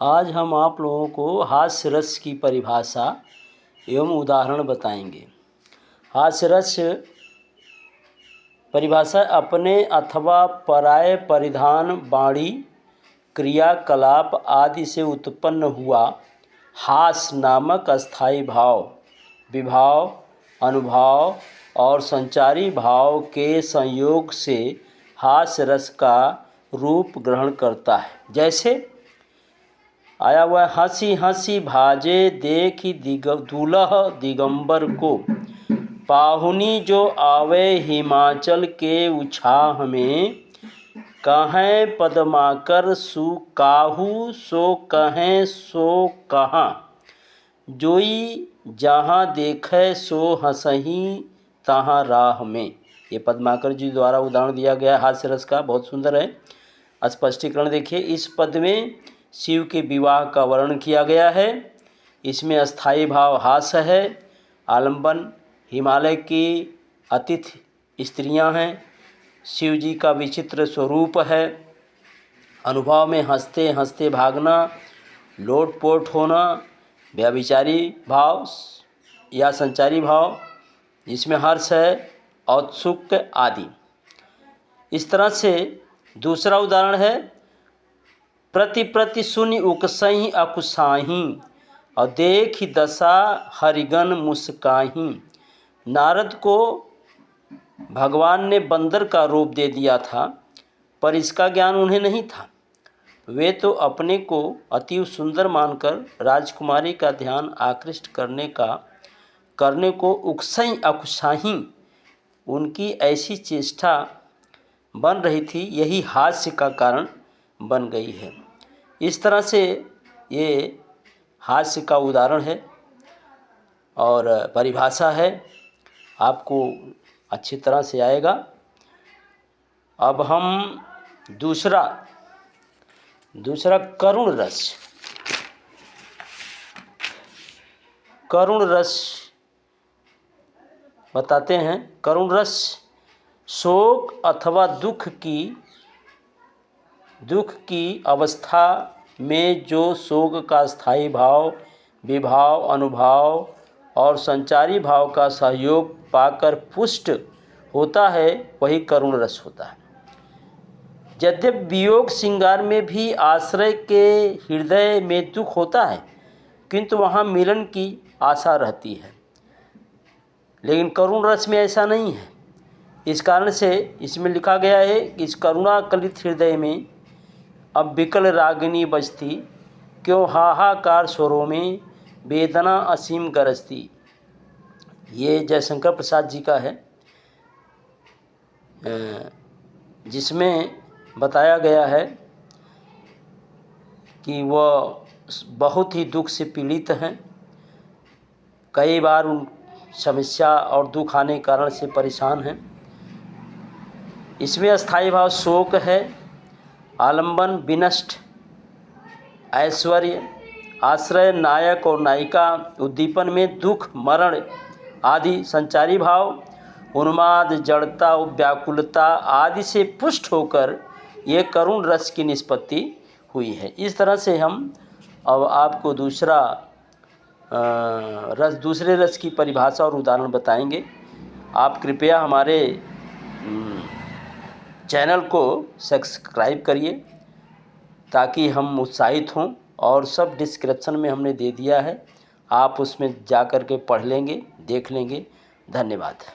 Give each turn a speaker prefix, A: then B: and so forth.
A: आज हम आप लोगों को हास्य रस की परिभाषा एवं उदाहरण बताएंगे। हास्य रस परिभाषा अपने अथवा पराये परिधान, वाणी, क्रियाकलाप आदि से उत्पन्न हुआ हास्य नामक अस्थायी भाव, विभाव, अनुभाव और संचारी भाव के संयोग से हास्य रस का रूप ग्रहण करता है। जैसे आया हुआ हंसी हंसी भाजे देखी दूल्ह दिगंबर को, पाहुनी जो आवे हिमाचल के उछाह में, कहें पदमाकर सु काहू सो कहें सो कहाँ, जोई जहाँ देखे सो हंसही तहाँ राह में। ये पद्माकर जी द्वारा उदाहरण दिया गया हास्य रस का, बहुत सुंदर है। स्पष्टीकरण देखिए, इस पद में शिव के विवाह का वर्णन किया गया है। इसमें अस्थाई भाव हास्य है, आलंबन हिमालय की अतिथि स्त्रियां हैं, शिव जी का विचित्र स्वरूप है, अनुभव में हंसते हंसते भागना, लोटपोट होना, व्यभिचारी भाव या संचारी भाव जिसमें हर्ष है, औत्सुक आदि। इस तरह से दूसरा उदाहरण है प्रति प्रति सुनि उकसहीं अकुसाहीं, और देखि दशा हरिगन मुस्काहीं। नारद को भगवान ने बंदर का रूप दे दिया था, पर इसका ज्ञान उन्हें नहीं था। वे तो अपने को अति सुंदर मानकर राजकुमारी का ध्यान आकृष्ट करने को उकसहीं अकुसाहीं उनकी ऐसी चेष्टा बन रही थी, यही हास्य का कारण बन गई है। इस तरह से ये हास्य का उदाहरण है और परिभाषा है, आपको अच्छी तरह से आएगा। अब हम दूसरा करुण रस बताते हैं। करुण रस शोक अथवा दुख की अवस्था में जो शोक का स्थायी भाव, विभाव, अनुभाव और संचारी भाव का सहयोग पाकर पुष्ट होता है, वही करुण रस होता है। यद्यपि वियोग श्रृंगार में भी आश्रय के हृदय में दुख होता है, किंतु वहाँ मिलन की आशा रहती है, लेकिन करुण रस में ऐसा नहीं है। इस कारण से इसमें लिखा गया है कि इस करुणा कलित हृदय में अब विकल रागिनी बजती, क्यों हाहाकार स्वरों में वेदना असीम गरजती। ये जयशंकर प्रसाद जी का है, जिसमें बताया गया है कि वह बहुत ही दुख से पीड़ित हैं, कई बार उन समस्या और दुख आने के कारण से परेशान हैं। इसमें अस्थाई भाव शोक है, आलंबन विनष्ट, ऐश्वर्य, आश्रय नायक और नायिका, उद्दीपन में दुख, मरण आदि संचारी भाव, उन्माद, जड़ता, व्याकुलता आदि से पुष्ट होकर ये करुण रस की निष्पत्ति हुई है। इस तरह से हम अब आपको दूसरे रस की परिभाषा और उदाहरण बताएंगे। आप कृपया हमारे चैनल को सब्सक्राइब करिए ताकि हम उत्साहित हों, और सब डिस्क्रिप्शन में हमने दे दिया है, आप उसमें जा कर के पढ़ लेंगे, देख लेंगे। धन्यवाद।